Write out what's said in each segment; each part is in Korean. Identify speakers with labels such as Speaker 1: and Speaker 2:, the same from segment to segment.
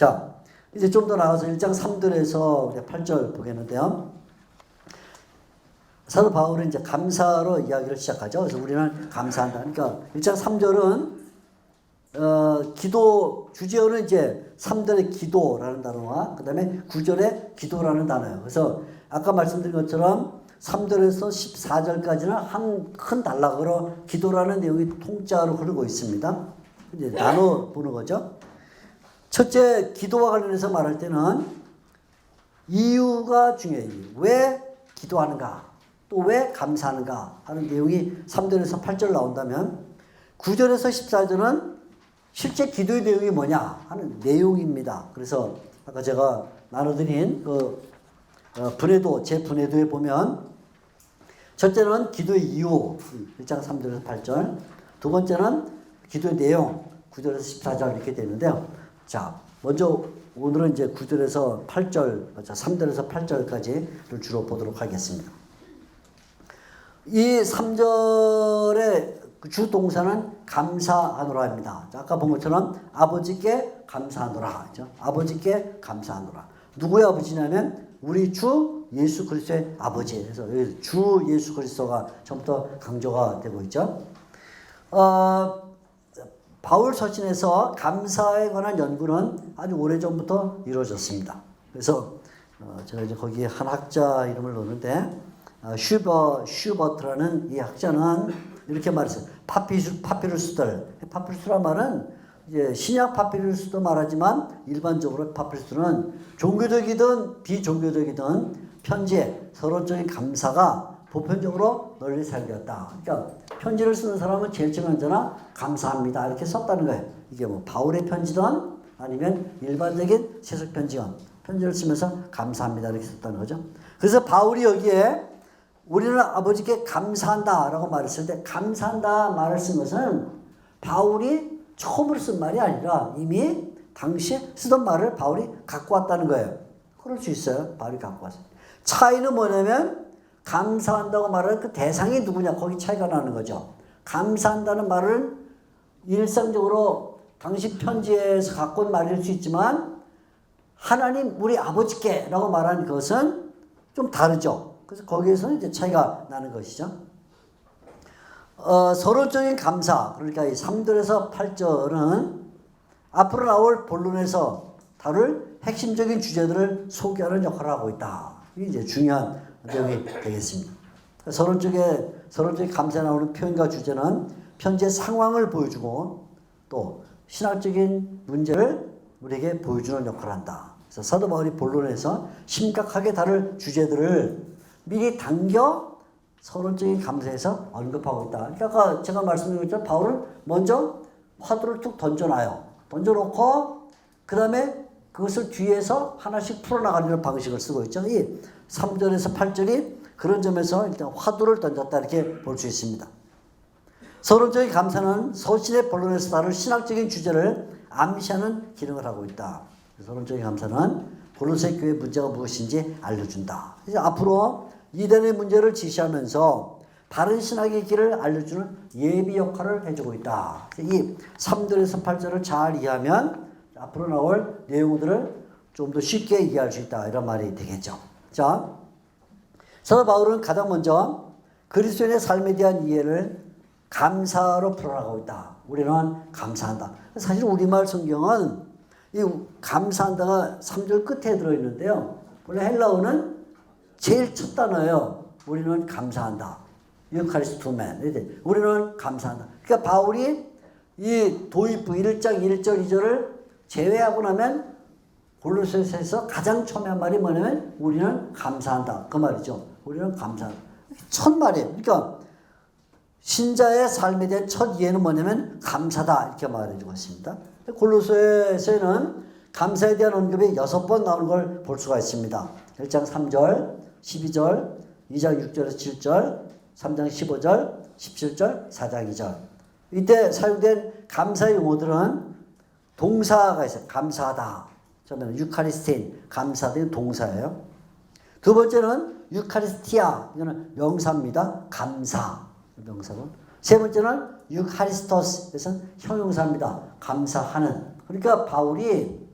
Speaker 1: 자, 이제 좀 더 나가서 1장 3절에서 8절 보겠는데요. 사도 바울은 이제 감사로 이야기를 시작하죠. 그래서 우리는 감사한다. 그러니까 1장 3절은 기도 주제어는 이제 3절의 기도라는 단어와 그 다음에 9절의 기도라는 단어예요. 그래서 아까 말씀드린 것처럼 3절에서 14절까지는 한 큰 단락으로 기도라는 내용이 통짜로 흐르고 있습니다. 이제 나눠 보는 거죠. 첫째, 기도와 관련해서 말할 때는 이유가 중요해요. 왜 기도하는가? 또 왜 감사하는가? 하는 내용이 3절에서 8절 나온다면 9절에서 14절은 실제 기도의 내용이 뭐냐 하는 내용입니다. 그래서 아까 제가 나눠드린 분해도, 제 분해도에 보면 첫째는 기도의 이유, 1장 3절에서 8절. 두 번째는 기도의 내용, 9절에서 14절 이렇게 되는데요. 자, 먼저 오늘은 이제 9절에서 8절, 3절에서 8절까지를 주로 보도록 하겠습니다. 이 3절의 주 동사는 감사하노라입니다. 아까 본 것처럼 아버지께 감사하노라. 그렇죠? 아버지께 감사하노라. 누구의 아버지냐면 우리 주 예수 그리스도의 아버지. 그래서 주 예수 그리스도가 처음부터 강조가 되고 있죠. 바울 서신에서 감사에 관한 연구는 아주 오래전부터 이루어졌습니다. 그래서 제가 이제 거기에 한 학자 이름을 넣는데 슈버트라는 이 학자는 이렇게 말했어요. 파피루스들. 파피루스란 말은 이제 신약 파피루스도 말하지만 일반적으로 파피루스는 종교적이든 비종교적이든 편지에 서로적인 감사가 보편적으로 널리 사용되었다. 그러니까 편지를 쓰는 사람은 제일 처음 언제나 감사합니다 이렇게 썼다는 거예요. 이게 뭐 바울의 편지든 아니면 일반적인 세속 편지건 편지를 쓰면서 감사합니다 이렇게 썼다는 거죠. 그래서 바울이 여기에 우리는 아버지께 감사한다라고 말했을 때 감사한다 말을 쓴 것은 바울이 처음으로 쓴 말이 아니라 이미 당시에 쓰던 말을 바울이 갖고 왔다는 거예요. 그럴 수 있어요. 바울이 갖고 왔어요. 차이는 뭐냐면 감사한다고 말하는 그 대상이 누구냐 거기 차이가 나는 거죠. 감사한다는 말은 일상적으로 당시 편지에서 갖고 온 말일 수 있지만 하나님 우리 아버지께 라고 말하는 것은 좀 다르죠. 그래서 거기에서는 이제 차이가 나는 것이죠. 서로적인 감사, 그러니까 이 3절에서 8절은 앞으로 나올 본론에서 다룰 핵심적인 주제들을 소개하는 역할을 하고 있다. 이게 이제 중요한 내용이 되겠습니다. 서로적인 감사에 나오는 표현과 주제는 편지의 상황을 보여주고 또 신학적인 문제를 우리에게 보여주는 역할을 한다. 그래서 사도 바울이 본론에서 심각하게 다룰 주제들을 미리 당겨 서론적인 감사에서 언급하고 있다. 그러니까 아까 제가 말씀드린 것처럼 바울은 먼저 화두를 툭 던져놔요. 던져놓고 그 다음에 그것을 뒤에서 하나씩 풀어나가는 방식을 쓰고 있죠. 이 3절에서 8절이 그런 점에서 일단 화두를 던졌다 이렇게 볼 수 있습니다. 서론적인 감사는 서신의 본론에서 다룰 신학적인 주제를 암시하는 기능을 하고 있다. 서론적인 감사는 골로새 교회 문제가 무엇인지 알려준다. 이제 앞으로 이단의 문제를 지시하면서 바른 신학의 길을 알려주는 예비 역할을 해주고 있다. 이 3절에서 8절을 잘 이해하면 앞으로 나올 내용들을 좀 더 쉽게 이해할 수 있다. 이런 말이 되겠죠. 자, 사도 바울은 가장 먼저 그리스도인의 삶에 대한 이해를 감사로 풀어나가고 있다. 우리는 감사한다. 사실 우리말 성경은 이 감사한다가 3절 끝에 들어있는데요. 원래 헬라어는 제일 첫 단어예요. 우리는 감사한다. 유카리스토맨. 우리는 감사한다. 그러니까 바울이 이 도입부 1장 1절 2절을 제외하고 나면 골로새서에서 가장 처음에 한 말이 뭐냐면 우리는 감사한다. 그 말이죠. 우리는 감사한다. 첫 말이에요. 그러니까 신자의 삶에 대한 첫 이해는 뭐냐면 감사다. 이렇게 말해주고 있습니다. 골로새서에는 감사에 대한 언급이 6번 나오는 걸 볼 수가 있습니다. 1장 3절, 12절, 2장 6절에서 7절, 3장 15절, 17절, 4장 2절. 이때 사용된 감사의 용어들은 동사가 있어요. 감사하다. 처음에는 유카리스틴, 감사된 동사예요. 두 번째는 유카리스티아, 이거는 명사입니다. 감사, 명사고. 세 번째는 유카리스토스, 그래서 형용사입니다. 감사하는. 그러니까 바울이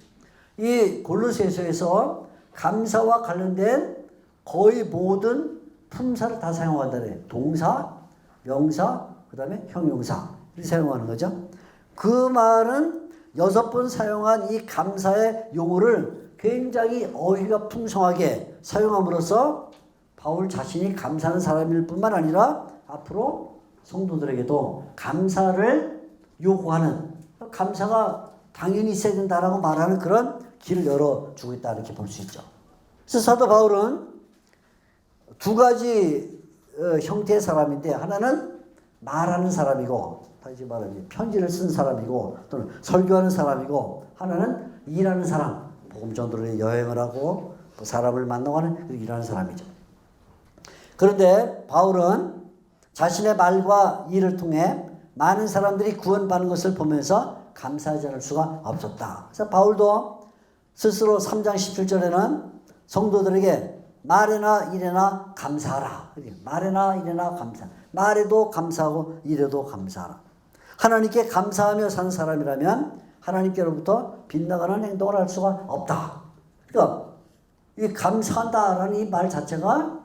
Speaker 1: 이 골로새서에서 감사와 관련된 거의 모든 품사를 다 사용한다네. 동사, 명사, 그 다음에 형용사 이렇게 사용하는 거죠. 그 말은 6번 사용한 이 감사의 용어를 굉장히 어휘가 풍성하게 사용함으로써 바울 자신이 감사하는 사람일 뿐만 아니라 앞으로 성도들에게도 감사를 요구하는, 감사가 당연히 있어야 된다라고 말하는 그런 길을 열어주고 있다 이렇게 볼 수 있죠. 그래서 사도 바울은 두 가지 형태의 사람인데, 하나는 말하는 사람이고, 다시 말하면 편지를 쓴 사람이고 또는 설교하는 사람이고, 하나는 일하는 사람, 복음 전도를 여행을 하고 사람을 만나고 하는 일하는 사람이죠. 그런데 바울은 자신의 말과 일을 통해 많은 사람들이 구원받는 것을 보면서 감사하지 않을 수가 없었다. 그래서 바울도 스스로 3장 17절에는 성도들에게 말에나 일에나 감사하라. 말에나 일에나 감사. 말에도 감사하고 일에도 감사하라. 하나님께 감사하며 사는 사람이라면 하나님께로부터 빗나가는 행동을 할 수가 없다. 그러니까 이 감사한다라는 이 말 자체가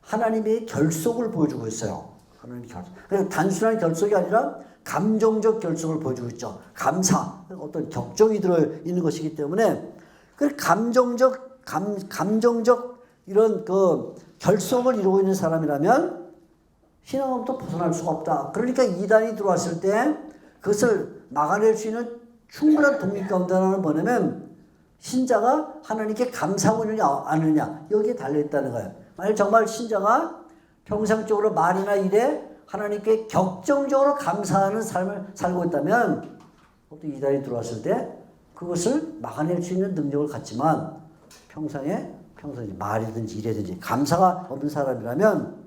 Speaker 1: 하나님의 결속을 보여주고 있어요. 하나님의 결속. 그러니까 단순한 결속이 아니라 감정적 결속을 보여주고 있죠. 감사, 어떤 격정이 들어있는 것이기 때문에 그 감정적 이런 그 결속을 이루고 있는 사람이라면 신앙으로부터 벗어날 수가 없다. 그러니까 이단이 들어왔을 때 그것을 막아낼 수 있는 충분한 독립 가운데는 뭐냐면 신자가 하나님께 감사하고 있느냐 안 하느냐 여기에 달려있다는 거예요. 만약 정말 신자가 평상적으로 말이나 일에 하나님께 격정적으로 감사하는 삶을 살고 있다면 또 이단이 들어왔을 때 그것을 막아낼 수 있는 능력을 갖지만 평상에 말이든지 일이든지 감사가 없는 사람이라면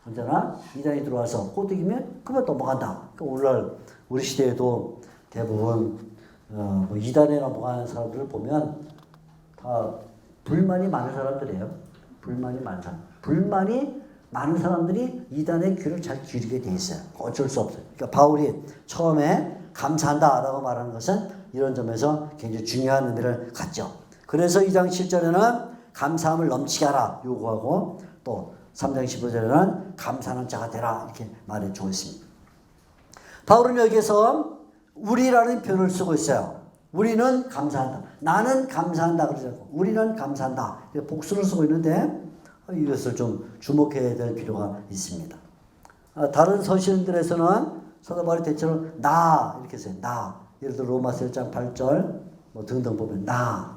Speaker 1: 언제나 이단이 들어와서 호득이면 그만 넘어간다. 그러니까 오늘날 우리 시대에도 대부분 이단에 넘어가는 사람들을 보면 다 불만이 많은 사람들이에요. 불만이 많은 사람들이 이단의 귀를 잘 기울이게 돼 있어요. 어쩔 수 없어요. 그러니까 바울이 처음에 감사한다라고 말하는 것은 이런 점에서 굉장히 중요한 의미를 갖죠. 그래서 2장 7절에는 감사함을 넘치게 하라 요구하고 또 3장 15절에는 감사하는 자가 되라 이렇게 말해주고 있습니다. 바울은 여기에서 우리라는 표현을 쓰고 있어요. 우리는 감사한다. 나는 감사한다 그러지 않고 우리는 감사한다. 복수를 쓰고 있는데 이것을 좀 주목해야 될 필요가 있습니다. 다른 서신들에서는 사도 바울이 대체로 나 이렇게 써요. 나. 예를 들어 로마서 1장 8절 뭐 등등 보면 나.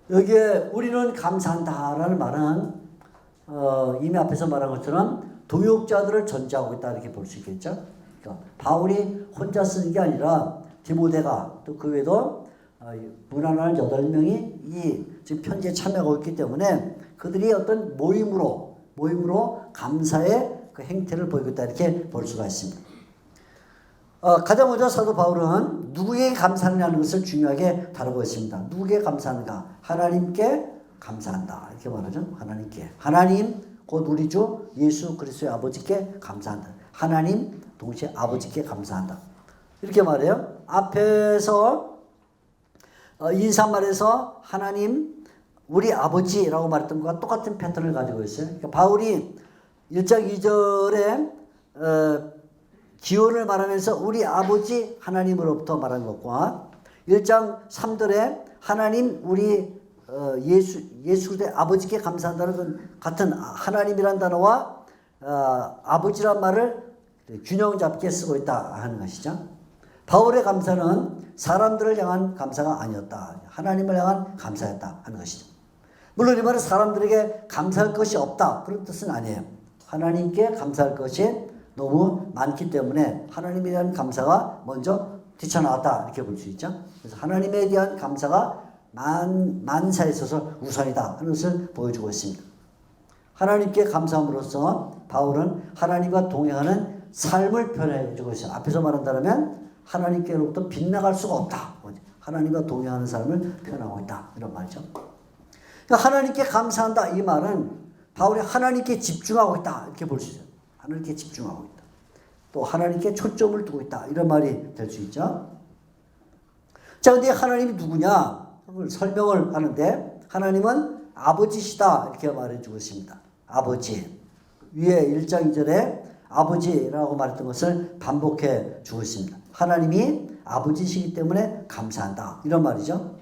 Speaker 1: 여기에 우리는 감사한다라는 말은 이미 앞에서 말한 것처럼 동역자들을 전제하고 있다 이렇게 볼 수 있겠죠. 그러니까 바울이 혼자 쓰는 게 아니라 디모데가 또 그 외에도 무난한 8명이 이 지금 편지에 참여하고 있기 때문에 그들이 어떤 모임으로 감사의 그 행태를 보이고 있다 이렇게 볼 수가 있습니다. 가장 먼저 사도 바울은 누구에게 감사하느냐는 것을 중요하게 다루고 있습니다. 누구에게 감사하는가? 하나님께 감사한다 이렇게 말하죠. 하나님께. 하나님 곧 우리 주 예수 그리스도의 아버지께 감사한다. 하나님 동시에 아버지께 감사한다. 이렇게 말해요. 앞에서 인사말에서 하나님 우리 아버지라고 말했던 것과 똑같은 패턴을 가지고 있어요. 그러니까 바울이 1장 2절에 기원을 말하면서 우리 아버지 하나님으로부터 말한 것과 1장 3절에 하나님 우리 예수 그리스도의 아버지께 감사한다는 건 같은 하나님이란 단어와 아버지란 말을 균형 잡게 쓰고 있다 하는 것이죠. 바울의 감사는 사람들을 향한 감사가 아니었다. 하나님을 향한 감사였다 하는 것이죠. 물론 이 말은 사람들에게 감사할 것이 없다 그런 뜻은 아니에요. 하나님께 감사할 것이 너무 많기 때문에 하나님에 대한 감사가 먼저 뛰쳐나왔다 이렇게 볼 수 있죠. 그래서 하나님에 대한 감사가 만사에 있어서 우선이다 하는 것을 보여주고 있습니다. 하나님께 감사함으로써 바울은 하나님과 동행하는 삶을 표현해주고 있어요. 앞에서 말한다면 하나님께로부터 빗나갈 수가 없다. 하나님과 동행하는 삶을 표현하고 있다 이런 말이죠. 그러니까 하나님께 감사한다 이 말은 바울이 하나님께 집중하고 있다 이렇게 볼 수 있어요. 하나님께 집중하고 있다. 또 하나님께 초점을 두고 있다 이런 말이 될 수 있죠. 자, 근데 하나님이 누구냐? 그걸 설명을 하는데 하나님은 아버지시다 이렇게 말해주고 있습니다. 아버지. 위에 1장 2절에 아버지라고 말했던 것을 반복해 주고 있습니다. 하나님이 아버지시기 때문에 감사한다. 이런 말이죠.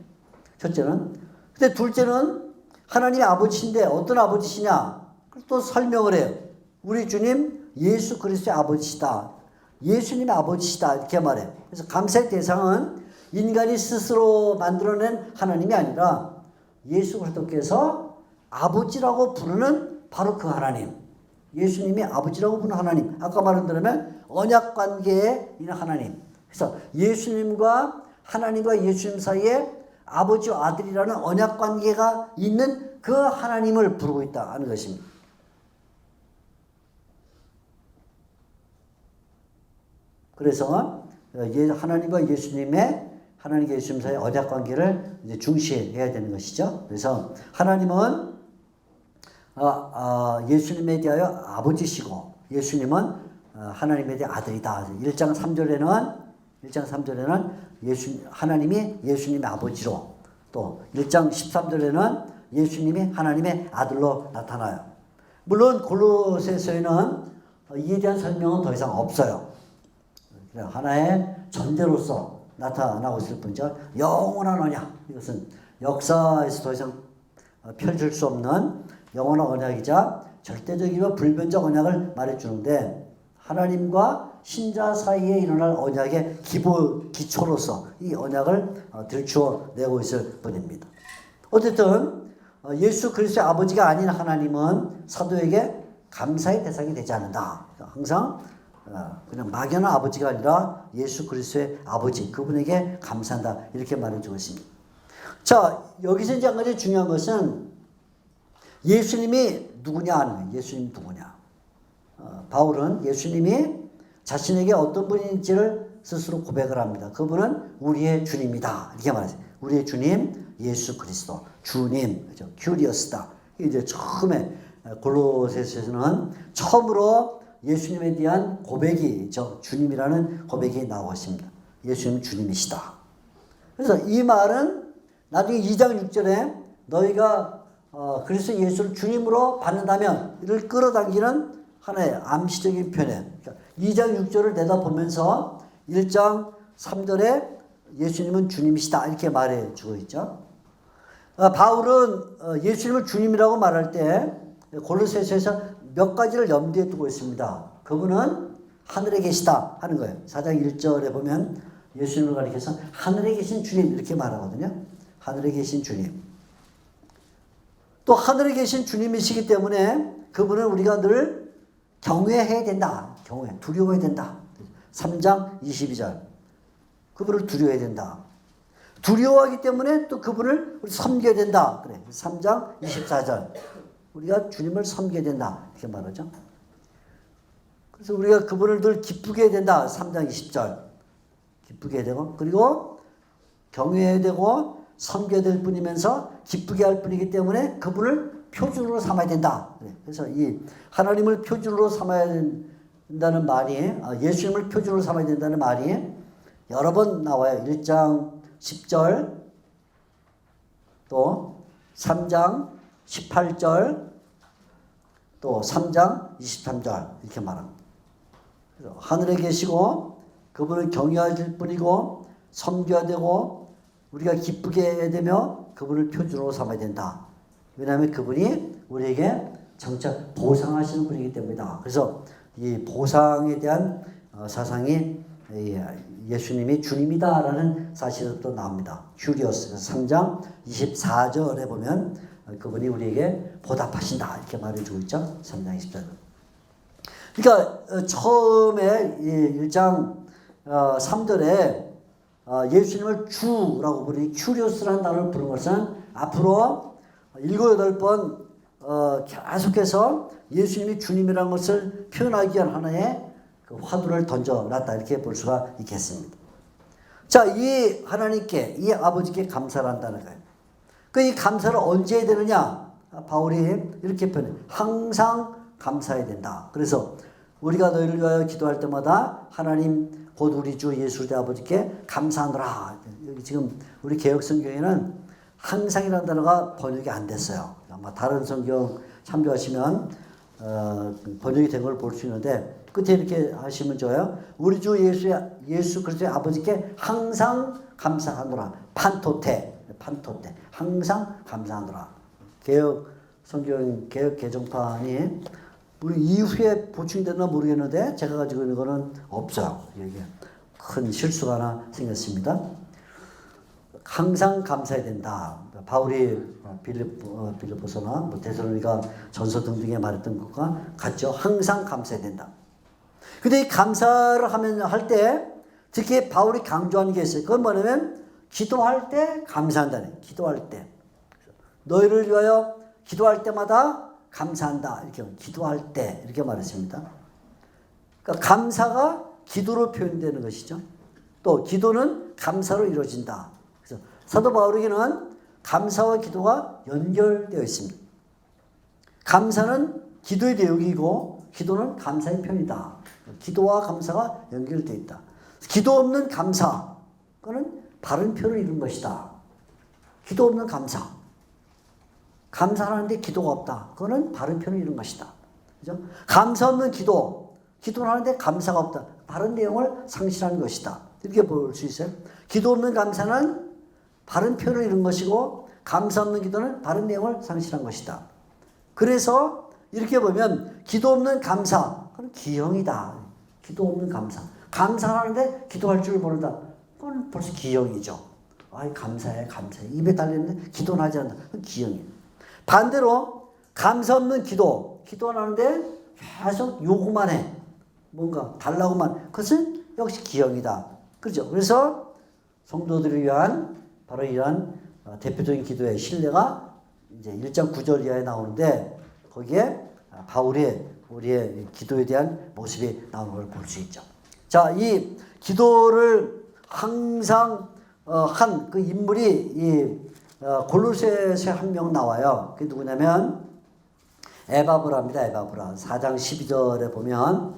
Speaker 1: 첫째는. 근데 둘째는 하나님이 아버지인데 어떤 아버지시냐? 또 설명을 해요. 우리 주님 예수 그리스도의 아버지시다. 예수님의 아버지시다. 이렇게 말해요. 그래서 감사의 대상은 인간이 스스로 만들어낸 하나님이 아니라 예수 그리스도께서 아버지라고 부르는 바로 그 하나님. 예수님이 아버지라고 부르는 하나님. 아까 말한 대로 언약 관계에 있는 하나님. 그래서 예수님과 하나님과 예수님 사이에 아버지와 아들이라는 언약 관계가 있는 그 하나님을 부르고 있다 하는 것입니다. 그래서 하나님과 하나님과 예수님 사이의 언약 관계를 이제 중시해야 되는 것이죠. 그래서 하나님은 예수님에 대하여 아버지시고 예수님은 하나님에 대해 아들이다. 1장 3절에는 하나님이 예수님의 아버지로, 또 1장 13절에는 예수님이 하나님의 아들로 나타나요. 물론 골로새서에는 이에 대한 설명은 더 이상 없어요. 하나의 전제로서 나타나고 있을 뿐이죠. 영원한 언약, 이것은 역사에서 더 이상 펼칠 수 없는 영원한 언약이자 절대적이고 불변적 언약을 말해주는데, 하나님과 신자 사이에 일어날 언약의 기초로서 이 언약을 들추어내고 있을 뿐입니다. 어쨌든 예수 그리스도의 아버지가 아닌 하나님은 사도에게 감사의 대상이 되지 않는다. 항상 그냥 막연한 아버지가 아니라 예수 그리스도의 아버지, 그분에게 감사한다, 이렇게 말해주고 있습니다. 자, 여기서 이제 한 가지 중요한 것은 예수님이 누구냐 하는 거예요. 예수님이 누구냐. 바울은 예수님이 자신에게 어떤 분인지를 스스로 고백을 합니다. 그분은 우리의 주님이다, 이렇게 말했어요. 우리의 주님 예수 그리스도, 주님, 그죠? 큐리어스다. 이제 처음에 골로새서에서는 처음으로 예수님에 대한 고백이, 주님이라는 고백이 나오고 있습니다. 예수님 주님이시다. 그래서 이 말은 나중에 2장 6절에 너희가 그리스도 예수를 주님으로 받는다면 이를 끌어당기는 하나의 암시적인 표현. 그러니까 2장 6절을 내다보면서 1장 3절에 예수님은 주님이시다, 이렇게 말해주고 있죠. 바울은 예수님을 주님이라고 말할 때 골로새서에서 몇 가지를 염두에 두고 있습니다. 그분은 하늘에 계시다 하는 거예요. 4장 1절에 보면 예수님을 가리켜서 하늘에 계신 주님, 이렇게 말하거든요. 하늘에 계신 주님. 또 하늘에 계신 주님이시기 때문에 그분은 우리가 늘 경외해야 된다. 두려워해야 된다. 3장 22절. 그분을 두려워해야 된다. 두려워하기 때문에 또 그분을 섬겨야 된다. 그래. 3장 24절. 우리가 주님을 섬겨야 된다, 이렇게 말하죠. 그래서 우리가 그분을 늘 기쁘게 해야 된다. 3장 20절. 기쁘게 해야 되고, 그리고 경외해야 되고 섬겨야 될 뿐이면서 기쁘게 할 뿐이기 때문에 그분을 표준으로 삼아야 된다. 그래서 이 하나님을 표준으로 삼아야 된다는 말이, 예수님을 표준으로 삼아야 된다는 말이 여러 번 나와요. 1장 10절, 또 3장 18절, 또 3장 23절, 이렇게 말합니다. 그래서 하늘에 계시고 그분을 경외할 뿐이고 섬겨야 되고 우리가 기쁘게 해야 되며 그분을 표준으로 삼아야 된다. 왜냐하면 그분이 우리에게 정작 보상하시는 분이기 때문이다. 그래서 이 보상에 대한 사상이 예수님이 주님이다라는 사실이 또 나옵니다. 큐리오스 3장 24절에 보면 그분이 우리에게 보답하신다, 이렇게 말해주고 있죠. 3장 20절. 그러니까 처음에 1장 3절에 예수님을 주라고 부르니 큐리오스라는 단어를 부른 것은 앞으로 7, 8번 계속해서 예수님이 주님이라는 것을 표현하기 위한 하나의 그 화두를 던져놨다, 이렇게 볼 수가 있겠습니다. 자, 이 하나님께, 이 아버지께 감사를 한다는 거예요. 이 감사를 언제 해야 되느냐? 바울이 이렇게 표현해요. 항상 감사해야 된다. 그래서 우리가 너희를 위하여 기도할 때마다 하나님 곧 우리 주 예수 그리스도 아버지께 감사하노라. 여기 지금 우리 개혁성경에는 항상이라는 단어가 번역이 안 됐어요. 아마 다른 성경 참조하시면 번역이 된 걸 볼 수 있는데 끝에 이렇게 하시면 좋아요. 우리 주 예수 그리스도의 아버지께 항상 감사하노라. 판토테. 항상 감사하노라. 개혁 개정판이 우리 이후에 보충됐나 모르겠는데 제가 가지고 있는 거는 없어요. 이게 큰 실수가 하나 생겼습니다. 항상 감사해야 된다. 바울이 빌립보서나 데살로니가 전서 등등에 말했던 것과 같죠. 항상 감사해야 된다. 근데 이 감사를 할 때 특히 바울이 강조하는 게 있어요. 그건 뭐냐면 기도할 때 감사한다네. 기도할 때. 너희를 위하여 기도할 때마다 감사한다. 이렇게 기도할 때 이렇게 말했습니다. 그러니까 감사가 기도로 표현되는 것이죠. 또 기도는 감사로 이루어진다. 그래서 사도 바울에게는 감사와 기도가 연결되어 있습니다. 감사는 기도의 내용이고 기도는 감사의 편이다. 기도와 감사가 연결되어 있다. 기도 없는 감사, 그거는 바른 표를 이룬 것이다. 기도 없는 감사. 감사하는데 기도가 없다. 그거는 바른 표를 이룬 것이다. 그죠? 감사 없는 기도는 하는데 감사가 없다. 바른 내용을 상실하는 것이다. 이렇게 볼 수 있어요. 기도 없는 감사는 바른 표를 이룬 것이고 감사 없는 기도는 바른 내용을 상실한 것이다. 그래서 이렇게 보면 기도 없는 감사, 그건 기형이다. 기도 없는 감사. 감사하는데 기도할 줄 모른다. 그건 벌써 기형이죠. 아이, 감사해. 입에 달리는데 기도는 하지 않는다. 그건 기형이에요. 반대로 감사 없는 기도는 하는데 계속 요구만 해. 뭔가 달라고만. 그것은 역시 기형이다. 그렇죠? 그래서 성도들을 위한 바로 이러한 대표적인 기도의 신뢰가 이제 1장 9절 이하에 나오는데 거기에 바울의 우리의 기도에 대한 모습이 나오는 걸 볼 수 있죠. 자, 이 기도를 항상 한 그 인물이 이 골로새서에 한 명 나와요. 그게 누구냐면 에바브라입니다. 에바브라. 4장 12절에 보면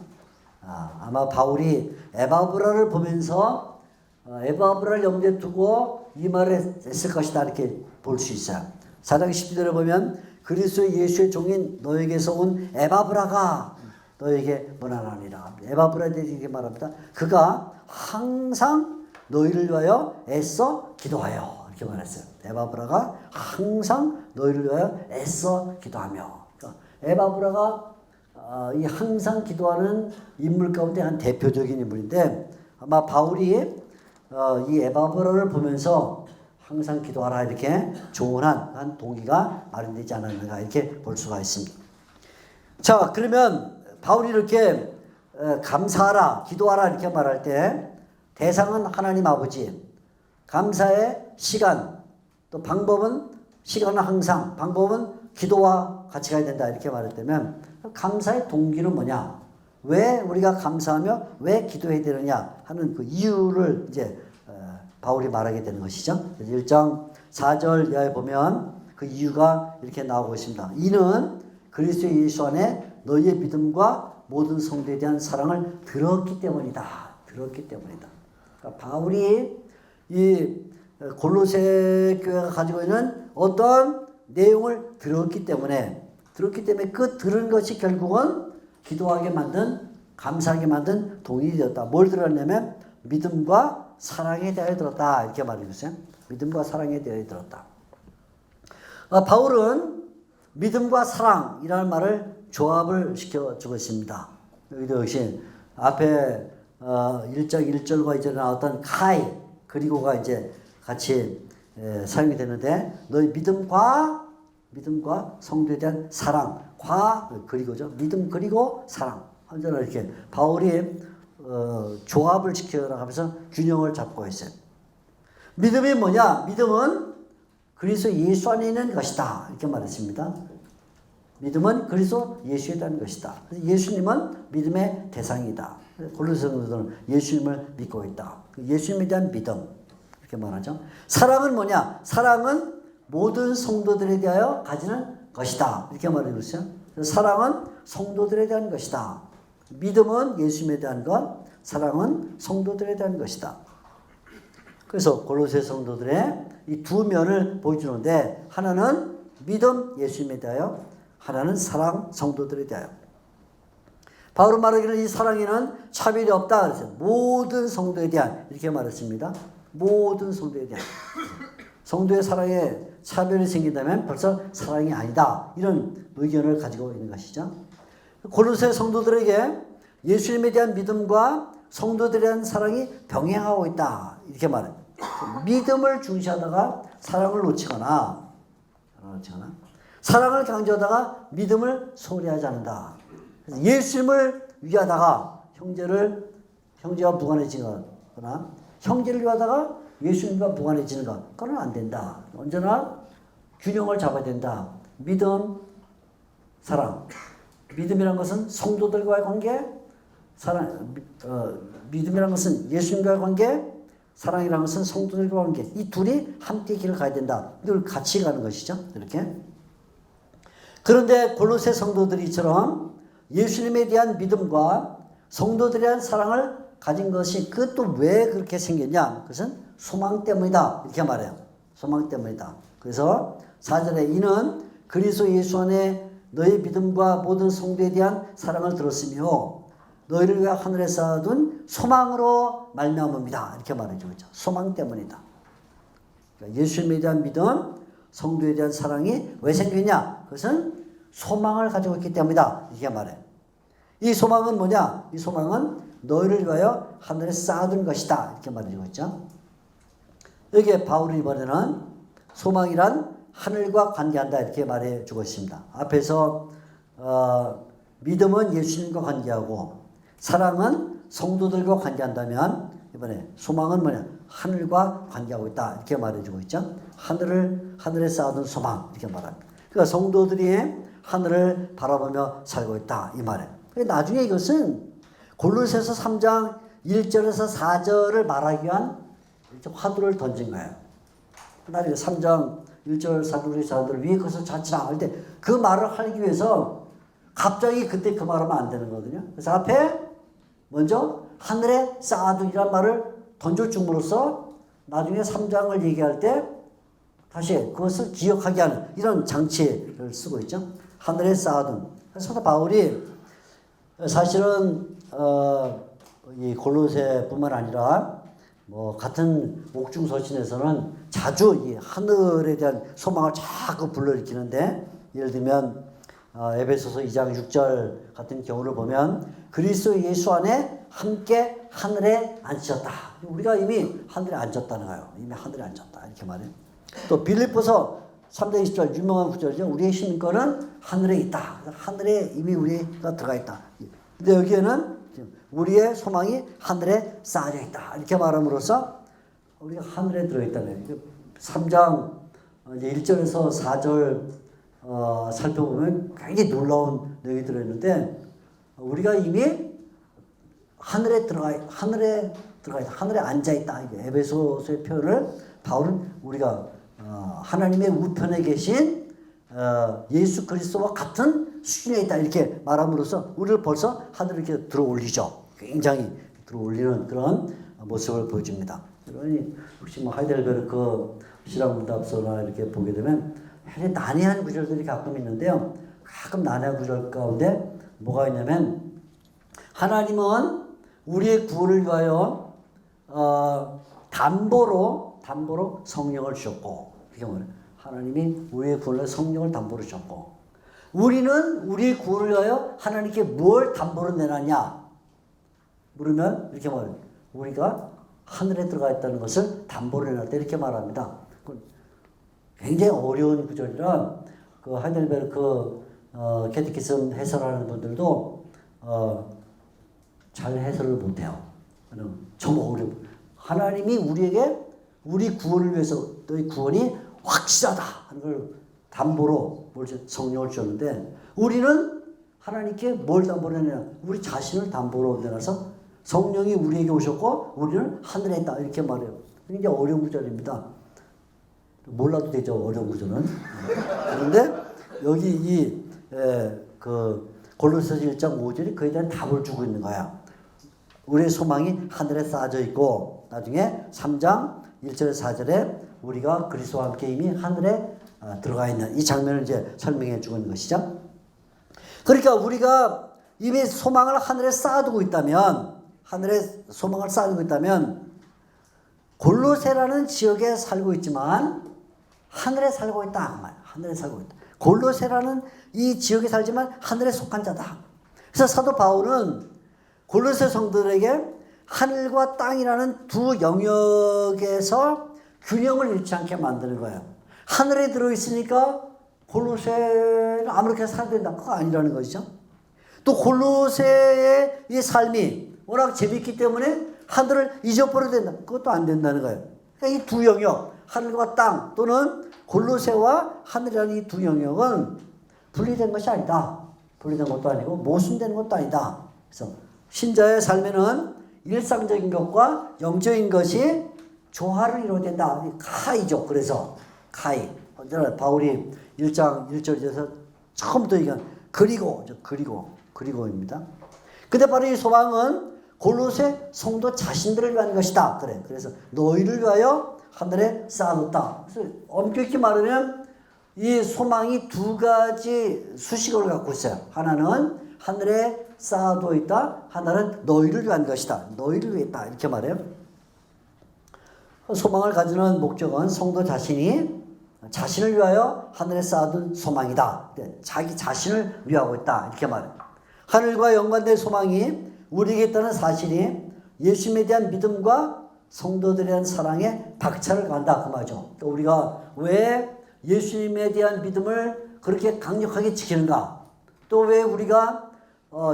Speaker 1: 아마 바울이 에바브라를 보면서 에바브라를 염두에 두고 이 말을 했을 것이다 이렇게 볼 수 있어요. 4장 12절에 보면 그리스도 예수의 종인 너에게서 온 에바브라가 너에게 문안하니라. 에바브라에 대해서 이렇게 말합니다. 그가 항상 너희를 위하여 애써 기도하여 이렇게 말했어요. 에바브라가 항상 너희를 위하여 애써 기도하며. 그러니까 에바브라가 이 항상 기도하는 인물 가운데 한 대표적인 인물인데 아마 바울이 이 에바브라를 보면서 항상 기도하라 이렇게 조언한 동기가 마련되지 않았는가 이렇게 볼 수가 있습니다. 자, 그러면 바울이 이렇게 감사하라, 기도하라 이렇게 말할 때 대상은 하나님 아버지, 감사의 시간, 또 방법은 시간은 항상, 방법은 기도와 같이 가야 된다 이렇게 말했다면 감사의 동기는 뭐냐? 왜 우리가 감사하며 왜 기도해야 되느냐 하는 그 이유를 이제 바울이 말하게 되는 것이죠. 1장 4절 이하에 보면 그 이유가 이렇게 나오고 있습니다. 이는 그리스도 예수 안에 너희의 믿음과 모든 성도에 대한 사랑을 들었기 때문이다. 그러니까 바울이 이 골로새 교회가 가지고 있는 어떤 내용을 들었기 때문에 그 들은 것이 결국은 기도하게 만든 감사하게 만든 동인이 되었다. 뭘 들었냐면 믿음과 사랑에 대하여 들었다 이렇게 말해주세요. 믿음과 사랑에 대하여 들었다. 바울은 믿음과 사랑이라는 말을 조합을 시켜주고 있습니다. 여기도 역시 앞에 1장 1절과 이제 나왔던 카이 그리고가 이제 같이 사용이 되는데 너희 믿음과 성도에 대한 사랑과 그리고죠. 믿음 그리고 사랑. 언제나 이렇게 바울이 조합을 시켜나가면서 균형을 잡고 있어요. 믿음이 뭐냐? 믿음은 그리스도 예수 안에 있는 것이다. 이렇게 말했습니다. 믿음은 그리스도 예수에 대한 것이다. 예수님은 믿음의 대상이다. 골로새 성도들은 예수님을 믿고 있다. 예수님에 대한 믿음 이렇게 말하죠. 사랑은 뭐냐? 사랑은 모든 성도들에 대하여 가지는 것이다. 이렇게 말하고 있어요. 사랑은 성도들에 대한 것이다. 믿음은 예수님에 대한 것, 사랑은 성도들에 대한 것이다. 그래서 골로새 성도들의 이 두 면을 보여주는데 하나는 믿음 예수님에 대하여 하나는 사랑 성도들에 대하여. 바울은 말하기를 이 사랑에는 차별이 없다 그랬어요. 모든 성도에 대한 이렇게 말했습니다. 모든 성도에 대한. 성도의 사랑에 차별이 생긴다면 벌써 사랑이 아니다. 이런 의견을 가지고 있는 것이죠. 골로새 성도들에게 예수님에 대한 믿음과 성도들에 대한 사랑이 병행하고 있다. 이렇게 말해요. 믿음을 중시하다가 사랑을 놓치거나 사랑을 강조하다가 믿음을 소홀히하지 않는다. 그래서 예수님을 위하다가 형제와 무관해지거나 형제를 위하다가 예수님과 무관해지는 것, 그건 안 된다. 언제나 균형을 잡아야 된다. 믿음, 사랑. 믿음이란 것은 성도들과의 관계, 믿음이란 것은 예수님과의 관계, 사랑이라는 것은 성도들과의 관계. 이 둘이 함께 길을 가야 된다. 이걸 같이 가는 것이죠. 이렇게. 그런데 골로새 성도들이처럼 예수님에 대한 믿음과 성도들에 대한 사랑을 가진 것이 그것도 왜 그렇게 생겼냐? 그것은 소망 때문이다. 이렇게 말해요. 소망 때문이다. 그래서 4절에 이는 그리스도 예수 안에 너의 믿음과 모든 성도에 대한 사랑을 들었으며 너희를 위하여 하늘에 쌓아둔 소망으로 말미암음이다. 이렇게 말해주고 있죠. 소망 때문이다. 그러니까 예수님에 대한 믿음, 성도에 대한 사랑이 왜 생기냐? 그것은 소망을 가지고 있기 때문이다. 이렇게 말해요. 이 소망은 뭐냐? 이 소망은 너희를 위하여 하늘에 쌓아둔 것이다. 이렇게 말해주고 있죠. 여기에 바울이 이번에는 소망이란 하늘과 관계한다. 이렇게 말해주고 있습니다. 앞에서 믿음은 예수님과 관계하고 사랑은 성도들과 관계한다면 이번에 소망은 뭐냐? 하늘과 관계하고 있다. 이렇게 말해주고 있죠. 하늘에 쌓아둔 소망. 이렇게 말합니다. 그러니까 성도들이 하늘을 바라보며 살고 있다. 이 말이에요. 나중에 이것은 골로새서 3장 1절에서 4절을 말하기 위한 화두를 던진 거예요. 나중에 3장 1절, 4절, 4절 위에 것을 찾지 않을 때 그 말을 하기 위해서 갑자기 그때 그 말하면 안 되는 거거든요. 그래서 앞에 먼저 하늘에 쌓아두이란 말을 던져줌으로써 나중에 3장을 얘기할 때 다시 그것을 기억하게 하는 이런 장치를 쓰고 있죠. 하늘에 쌓아둔. 그래서 바울이 사실은 이 골로새뿐만 아니라 뭐 같은 옥중서신에서는 자주 이 하늘에 대한 소망을 자꾸 불러일으키는데 예를 들면 에베소서 2장 6절 같은 경우를 보면 그리스도 예수 안에 함께 하늘에 앉으셨다. 우리가 이미 하늘에 앉았다는 거예요. 이미 하늘에 앉았다. 이렇게 말해요. 또 빌립보서 3장 20절 유명한 구절이죠. 우리의 신권은 하늘에 있다. 하늘에 이미 우리가 들어가 있다. 근데 여기에는 우리의 소망이 하늘에 쌓여져 있다. 이렇게 말함으로써 우리가 하늘에 들어있다는 거예요. 3장 1절에서 4절 살펴보면 굉장히 놀라운 내용이 들어있는데 우리가 이미 하늘에 들어가 있다. 하늘에 앉아있다. 에베소서의 표현을 바울은 우리가 하나님의 우편에 계신 예수 그리스도와 같은 수준에 있다. 이렇게 말함으로써 우리를 벌써 하늘에 이렇게 들어올리죠. 굉장히 들어올리는 그런 모습을 보여줍니다. 그러니 혹시 뭐 하이델베르크 신학문답서나 이렇게 보게 되면 굉장히 난해한 구절들이 가끔 있는데요. 가끔 난해한 구절 가운데 뭐가 있냐면 하나님은 우리의 구원을 위하여 담보로 성령을 주셨고 하나님이 우리의 구원을 성령을 담보로 주셨고 우리는 우리의 구원을 위하여 하나님께 뭘 담보로 내놨냐 물으면 이렇게 말해요. 우리가 하늘에 들어가 있다는 것을 담보로 내놨다 이렇게 말합니다. 굉장히 어려운 구절이라 그 하이델베르크 캐티키즘 해설하는 분들도 잘 해설을 못해요. 정말 어려워. 하나님이 우리에게 우리 구원을 위해서 너희 구원이 확실하다 하는 걸 담보로 성령을 주었는데 우리는 하나님께 뭘 담보로 내냐? 우리 자신을 담보로 내놔서 성령이 우리에게 오셨고 우리는 하늘에 있다 이렇게 말해요. 굉장히 어려운 구절입니다. 몰라도 되죠. 어려운 구절은. 그런데 여기 그 골로새서 1장 5절이 그에 대한 답을 주고 있는 거야. 우리의 소망이 하늘에 쌓아져 있고 나중에 3장 1절에서 4절에 우리가 그리스도와 함께 이미 하늘에 들어가 있는 이 장면을 이제 설명해 주고 있는 것이죠. 그러니까 우리가 이미 소망을 하늘에 쌓아두고 있다면, 하늘에 소망을 쌓아두고 있다면, 골로새라는 지역에 살고 있지만 하늘에 살고 있다. 하늘에 살고 있다. 골로새라는 이 지역에 살지만 하늘에 속한 자다. 그래서 사도 바울은 골로새 성도들에게 하늘과 땅이라는 두 영역에서 균형을 잃지 않게 만드는 거예요. 하늘에 들어있으니까 골로새는 아무렇게나 살아야 된다. 그거 아니라는 것이죠. 또 골로새의 이 삶이 워낙 재밌기 때문에 하늘을 잊어버려야 된다. 그것도 안 된다는 거예요. 그러니까 이 두 영역, 하늘과 땅 또는 골로새와 하늘이라는 이 두 영역은 분리된 것이 아니다. 분리된 것도 아니고 모순된 것도 아니다. 그래서 신자의 삶에는 일상적인 것과 영적인 것이 조화를 이루어야 된다. 카이죠. 그래서 카이. 언제나 바울이 1장 1절에서 처음부터 얘기한 그리고입니다. 근데 바로 이 소망은 골로새 성도 자신들을 위한 것이다. 그래. 그래서 너희를 위하여 하늘에 쌓아놓다. 그래서 엄격히 말하면 이 소망이 두 가지 수식어를 갖고 있어요. 하나는 하늘에 쌓아두어 있다. 하나는 너희를 위한 것이다. 너희를 위해 있다. 이렇게 말해요. 소망을 가지는 목적은 성도 자신이 자신을 위하여 하늘에 쌓아둔 소망이다. 자기 자신을 위하고 있다. 이렇게 말해요. 하늘과 연관된 소망이 우리에게 있다는 사실이 예수님에 대한 믿음과 성도들에 대한 사랑에 박차를 간다. 그 말이죠. 우리가 왜 예수님에 대한 믿음을 그렇게 강력하게 지키는가? 또 왜 우리가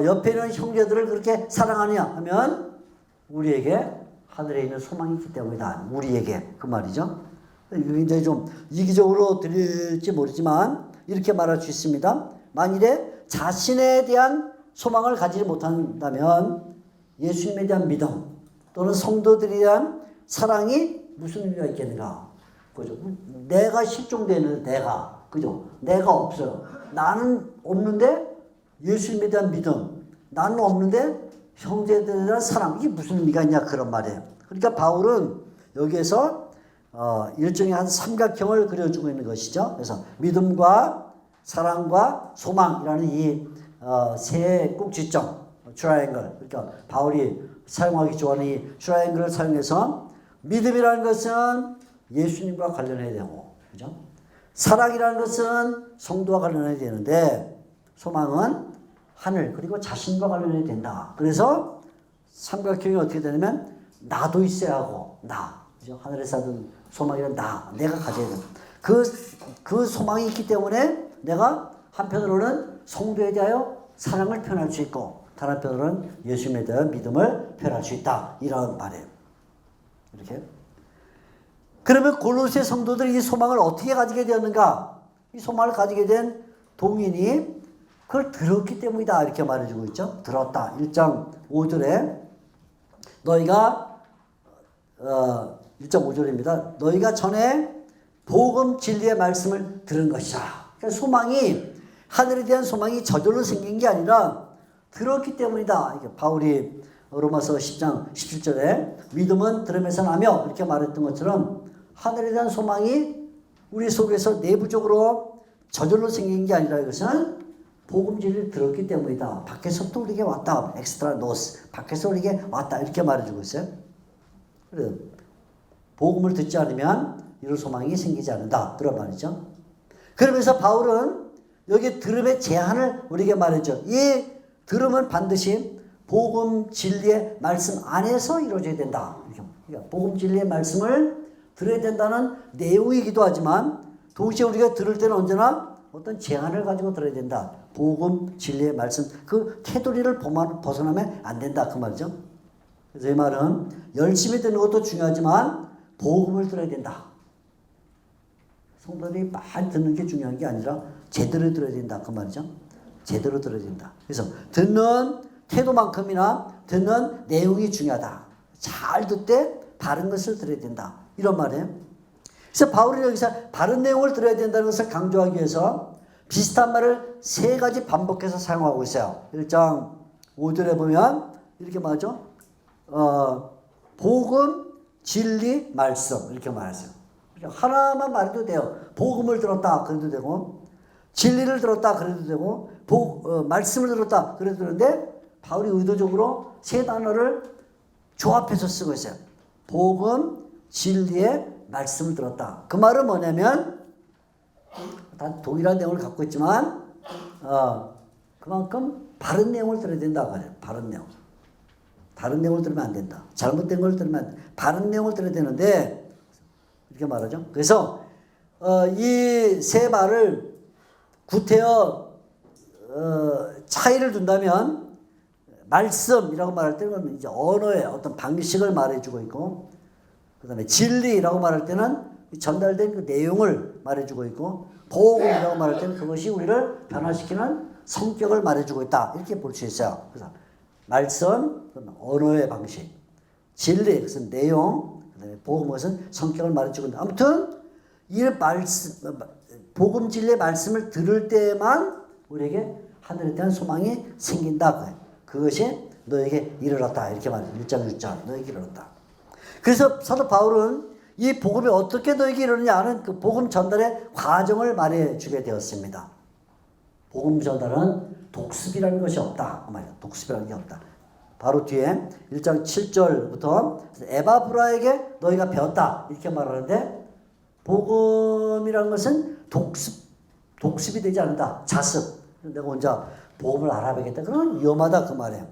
Speaker 1: 옆에 있는 형제들을 그렇게 사랑하느냐 하면 우리에게 하늘에 있는 소망이 있기 때문이다. 우리에게 그 말이죠. 굉장히 좀 이기적으로 들릴지 모르지만 이렇게 말할 수 있습니다. 만일에 자신에 대한 소망을 가지지 못한다면 예수님에 대한 믿음 또는 성도들에 대한 사랑이 무슨 의미가 있겠는가? 그죠? 내가 실종되는 내가, 그죠? 내가 없어요. 나는 없는데 예수님에 대한 믿음, 나는 없는데 형제들에 대한 사랑, 이게 무슨 의미가 있냐 그런 말이에요. 그러니까 바울은 여기에서 일종의 한 삼각형을 그려주고 있는 것이죠. 그래서 믿음과 사랑과 소망이라는 이 세 꼭지점, 트라이앵글. 그러니까 바울이 사용하기 좋아하는 이 트라이앵글을 사용해서 믿음이라는 것은 예수님과 관련해야 되고, 그죠? 사랑이라는 것은 성도와 관련해야 되는데, 소망은 하늘 그리고 자신과 관련해야 된다. 그래서 삼각형이 어떻게 되냐면 나도 있어야 하고 나, 그죠? 하늘에 쌓은 소망이란 내가 가져야 된다. 그 소망이 있기 때문에 내가 한편으로는 성도에 대하여 사랑을 표현할 수 있고 다른 한편으로는 예수님에 대한 믿음을 표현할 수 있다. 이런 말이에요. 이렇게. 그러면 골로새 성도들이 이 소망을 어떻게 가지게 되었는가? 이 소망을 가지게 된 동인이 그걸 들었기 때문이다. 이렇게 말해주고 있죠. 들었다. 1장 5절에 너희가 1장 5절입니다. 너희가 전에 복음 진리의 말씀을 들은 것이다. 그러니까 소망이 하늘에 대한 소망이 저절로 생긴 게 아니라 들었기 때문이다. 이게 바울이 로마서 10장 17절에 믿음은 들음에서 나며 이렇게 말했던 것처럼 하늘에 대한 소망이 우리 속에서 내부적으로 저절로 생긴 게 아니라 이것은 복음 진리를 들었기 때문이다. 밖에서부터 우리에게 왔다. 엑스트라 노스. 밖에서 우리에게 왔다. 이렇게 말해주고 있어요. 그래. 복음을 듣지 않으면 이런 소망이 생기지 않는다. 그런 말이죠. 그러면서 바울은 여기 들음의 제한을 우리에게 말했죠. 이 들음은 반드시 복음 진리의 말씀 안에서 이루어져야 된다. 그러니까 복음 진리의 말씀을 들어야 된다는 내용이기도 하지만 동시에 우리가 들을 때는 언제나 어떤 제한을 가지고 들어야 된다. 복음 진리의 말씀 그 테두리를 벗어나면 안 된다. 그 말이죠. 그래서 이 말은 열심히 듣는 것도 중요하지만 복음을 들어야 된다. 성도들이 많이 듣는 게 중요한 게 아니라 제대로 들어야 된다. 그 말이죠. 제대로 들어야 된다. 그래서 듣는 태도만큼이나 듣는 내용이 중요하다. 잘 듣되 바른 것을 들어야 된다. 이런 말이에요. 그래서 바울이 여기서 바른 내용을 들어야 된다는 것을 강조하기 위해서 비슷한 말을 세 가지 반복해서 사용하고 있어요. 1장 5절에 보면 이렇게 말하죠. 복음 진리, 말씀 이렇게 말했어요. 하나만 말해도 돼요. 복음을 들었다 그래도 되고 진리를 들었다 그래도 되고 말씀을 들었다 그래도 되는데 바울이 의도적으로 세 단어를 조합해서 쓰고 있어요. 복음, 진리의 말씀을 들었다. 그 말은 뭐냐면 다 동일한 내용을 갖고 있지만 그만큼 바른 내용을 들어야 된다 그래요. 바른 내용. 다른 내용을 들으면 안 된다. 잘못된 걸 들으면 안 돼. 바른 내용을 들어야 되는데 이렇게 말하죠. 그래서 이 세 말을 구태여 차이를 둔다면 말씀이라고 말할 때는 이제 언어의 어떤 방식을 말해주고 있고 그 다음에 진리라고 말할 때는 전달된 그 내용을 말해주고 있고 복음이라고 말할 때는 그것이 우리를 변화시키는 성격을 말해주고 있다. 이렇게 볼 수 있어요. 그래서 말씀, 언어의 방식, 진리, 그것은 내용, 그다음에 복음, 것은 성격을 말해주고 있다. 아무튼 이 말씀, 복음 진리의 말씀을 들을 때만 우리에게 하늘에 대한 소망이 생긴다. 그것이 너에게 이르렀다. 이렇게 말해요. 1장 6절 너에게 이르렀다. 그래서 사도 바울은 이 복음이 어떻게 너에게 이르느냐 하는 그 복음 전달의 과정을 말해주게 되었습니다. 복음 전달은 독습이라는 것이 없다. 그 말이야. 독습이라는 게 없다. 바로 뒤에 1장 7절부터 에바브라에게 너희가 배웠다. 이렇게 말하는데 복음이라는 것은 독습이 되지 않는다. 자습. 내가 혼자 복음을 알아보겠다. 그건 위험하다. 그 말이에요.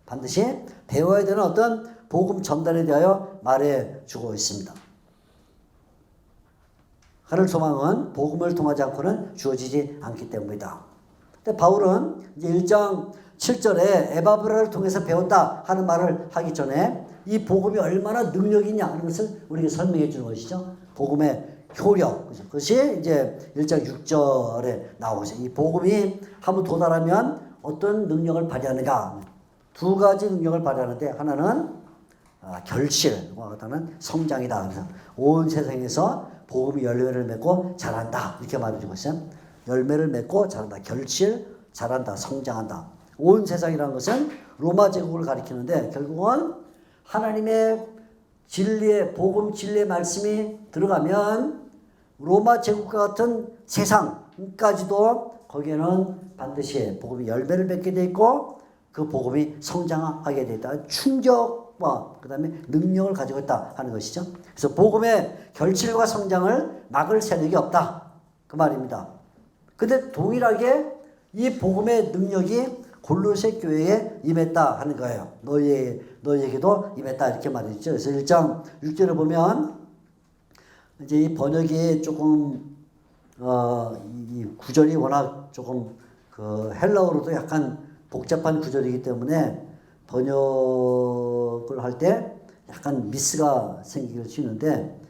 Speaker 1: 반드시 배워야 되는 어떤 복음 전달에 대하여 말해주고 있습니다. 하늘 소망은 복음을 통하지 않고는 주어지지 않기 때문이다. 근데 바울은 이제 1장 7절에 에바브라를 통해서 배웠다 하는 말을 하기 전에 이 복음이 얼마나 능력이 있냐 하는 것을 우리에게 설명해 주는 것이죠. 복음의 효력. 그것이 이제 1장 6절에 나오고 있어요. 이 복음이 한번 도달하면 어떤 능력을 발휘하는가. 두 가지 능력을 발휘하는데 하나는 결실과 하나는 성장이다. 그래서 온 세상에서 복음이 열매를 맺고 자란다. 이렇게 말해주고 있어요. 열매를 맺고 자란다. 결실, 자란다. 성장한다. 온 세상이라는 것은 로마 제국을 가리키는데 결국은 하나님의 진리의 복음 진리의 말씀이 들어가면 로마 제국과 같은 세상까지도 거기에는 반드시 복음이 열매를 맺게 돼 있고 그 복음이 성장하게 돼 있다. 충격과 그 다음에 능력을 가지고 있다 하는 것이죠. 그래서 복음의 결실과 성장을 막을 세력이 없다. 그 말입니다. 근데 동일하게 이 복음의 능력이 골로새 교회에 임했다 하는 거예요. 너희에게도 임했다 이렇게 말했죠. 그래서 1장 6절을 보면 이제 이 번역이 조금 이 구절이 워낙 조금 그 헬라어로도 약간 복잡한 구절이기 때문에 번역을 할 때 약간 미스가 생길 수 있는데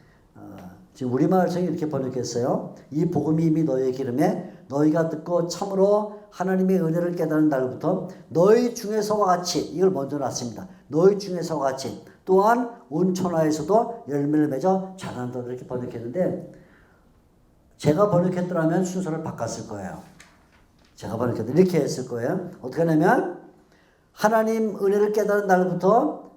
Speaker 1: 지금 우리말 성이 이렇게 번역했어요. 이 복음이 이미 너희의 기름에 너희가 듣고 참으로 하나님의 은혜를 깨달은 날부터 너희 중에서와 같이 이걸 먼저 놨습니다. 너희 중에서와 같이 또한 온 천하에서도 열매를 맺어 자란다 이렇게 번역했는데 제가 번역했더라면 순서를 바꿨을 거예요. 제가 번역했더 이렇게 했을 거예요. 어떻게 하냐면 하나님 은혜를 깨달은 날부터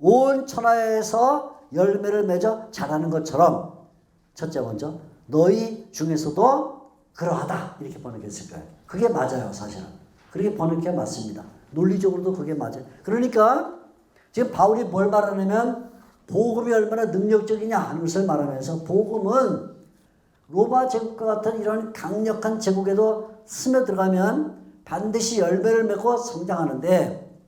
Speaker 1: 온 천하에서 열매를 맺어 자라는 것처럼 첫째 먼저 너희 중에서도 그러하다 이렇게 번역했을 거예요. 그게 맞아요. 사실은. 그렇게 번역해 맞습니다. 논리적으로도 그게 맞아요. 그러니까 지금 바울이 뭘 말하냐면 복음이 얼마나 능력적이냐 하는 것을 말하면서 복음은 로마 제국과 같은 이런 강력한 제국에도 스며들어가면 반드시 열매를 맺고 성장하는데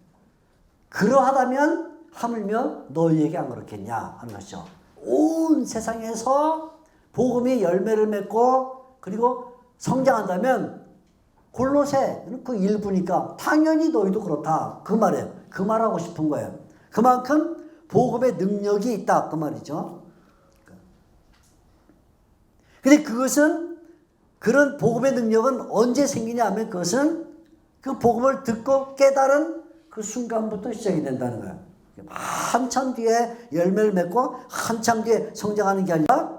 Speaker 1: 그러하다면 하물며 너희에게 안 그렇겠냐 하는 것이죠. 온 세상에서 복음이 열매를 맺고 그리고 성장한다면 골로새는 그 일부니까 당연히 너희도 그렇다. 그 말이에요. 그 말하고 싶은 거예요. 그만큼 복음의 능력이 있다. 그 말이죠. 근데 그것은 그런 복음의 능력은 언제 생기냐 하면 그것은 그 복음을 듣고 깨달은 그 순간부터 시작이 된다는 거예요. 한참 뒤에 열매를 맺고 한참 뒤에 성장하는 게 아니라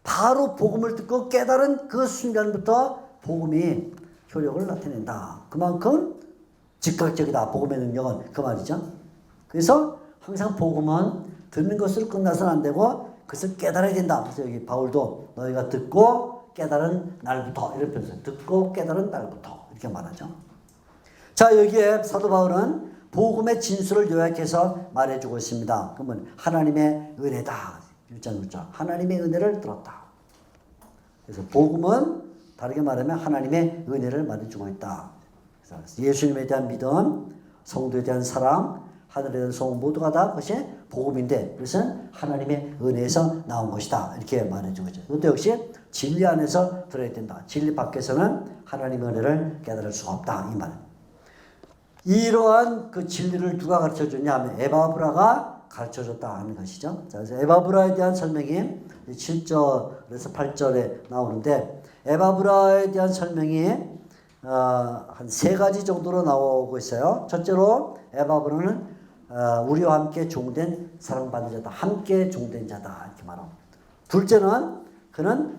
Speaker 1: 바로 복음을 듣고 깨달은 그 순간부터 복음이 효력을 나타낸다. 그만큼 즉각적이다. 복음의 능력은 그 말이죠. 그래서 항상 복음은 듣는 것으로 끝나서는 안 되고 그것을 깨달아야 된다. 그래서 여기 바울도 너희가 듣고 깨달은 날부터 이런 표현 써요. 듣고 깨달은 날부터 이렇게 말하죠. 자, 여기에 사도 바울은 복음의 진수를 요약해서 말해주고 있습니다. 그러면 하나님의 은혜다. 1장 6절 하나님의 은혜를 들었다. 그래서 복음은 다르게 말하면 하나님의 은혜를 말해주고 있다. 그래서 예수님에 대한 믿음, 성도에 대한 사랑, 하늘에 대한 소원 모두가 다 그것이 복음인데 그것은 하나님의 은혜에서 나온 것이다. 이렇게 말해주고 있죠. 이것도 역시 진리 안에서 들어야 된다. 진리 밖에서는 하나님의 은혜를 깨달을 수가 없다. 이 말은. 이러한 그 진리를 누가 가르쳐 줬냐 하면 에바브라가 가르쳐 줬다 하는 것이죠. 자, 그래서 에바브라에 대한 설명이 7절에서 8절에 나오는데 에바브라에 대한 설명이 한 3가지 정도로 나오고 있어요. 첫째로 에바브라는 우리와 함께 종된 사랑받는 자다. 함께 종된 자다. 이렇게 말하고. 둘째는 그는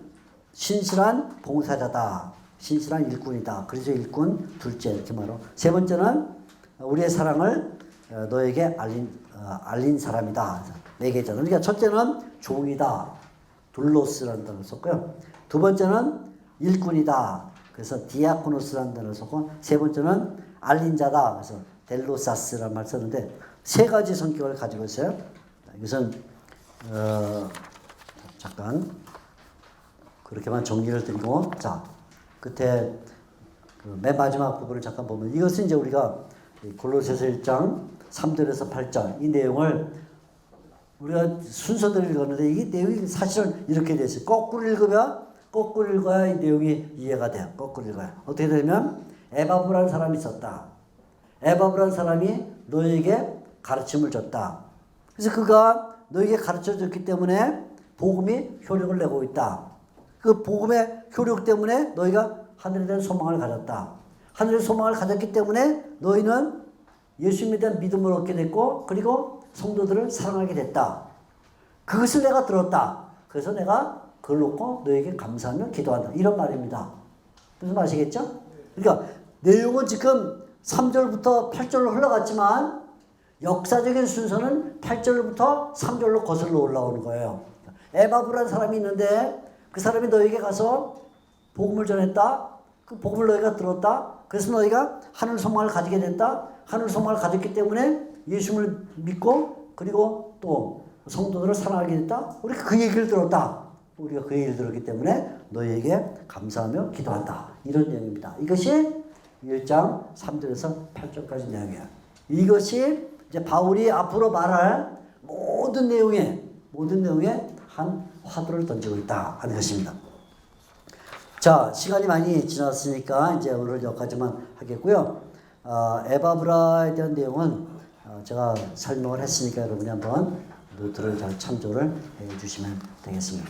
Speaker 1: 신실한 봉사자다. 신실한 일꾼이다. 그래서 일꾼 둘째 이렇게 말하고. 세 번째는 우리의 사랑을 너에게 알린 사람이다. 매개자다. 그러니까 첫째는 종이다. 둘로스라는 단어를 썼고요. 두 번째는 일꾼이다. 그래서 디아코노스라는 단어를 썼고 세 번째는 알린 자다. 그래서 델로사스라는 말을 썼는데 3가지 성격을 가지고 있어요. 이것은 잠깐 그렇게만 정리를 드리고 자 끝에 그 맨 마지막 부분을 잠깐 보면 이것은 이제 우리가 골로새서 1장 3절에서 8절 이 내용을 우리가 순서대로 읽었는데 이 내용이 사실은 이렇게 돼 있어요. 거꾸로 읽어야 이 내용이 이해가 돼요. 거꾸로 읽어야. 어떻게 되면 에바브라는 사람이 있었다. 에바브라는 사람이 너에게 가르침을 줬다. 그래서 그가 너에게 가르쳐 줬기 때문에 복음이 효력을 내고 있다. 그 복음의 효력 때문에 너희가 하늘에 대한 소망을 가졌다. 하늘의 소망을 가졌기 때문에 너희는 예수님에 대한 믿음을 얻게 됐고 그리고 성도들을 사랑하게 됐다. 그것을 내가 들었다. 그래서 내가 그걸 놓고 너에게 감사하며 기도한다. 이런 말입니다. 무슨 말이시겠죠? 그러니까 내용은 지금 3절부터 8절로 흘러갔지만 역사적인 순서는 8절부터 3절로 거슬러 올라오는 거예요. 에바브라는 사람이 있는데 그 사람이 너에게 가서 복음을 전했다. 그 복음을 너희가 들었다. 그래서 너희가 하늘 소망을 가지게 됐다. 하늘 소망을 가졌기 때문에 예수님을 믿고 그리고 또 성도들을 사랑하게 됐다. 우리가 그 얘기를 들었다. 우리가 그 얘기를 들었기 때문에 너희에게 감사하며 기도한다. 이런 내용입니다. 이것이 1장 3절에서 8절까지 내용이에요. 이것이 이제 바울이 앞으로 말할 모든 내용에 한 화두를 던지고 있다 하는 것입니다. 자, 시간이 많이 지났으니까 이제 오늘 여기까지만 하겠고요. 에바브라에 대한 내용은 제가 설명을 했으니까 여러분이 한번 노트를 잘 참조를 해 주시면 되겠습니다.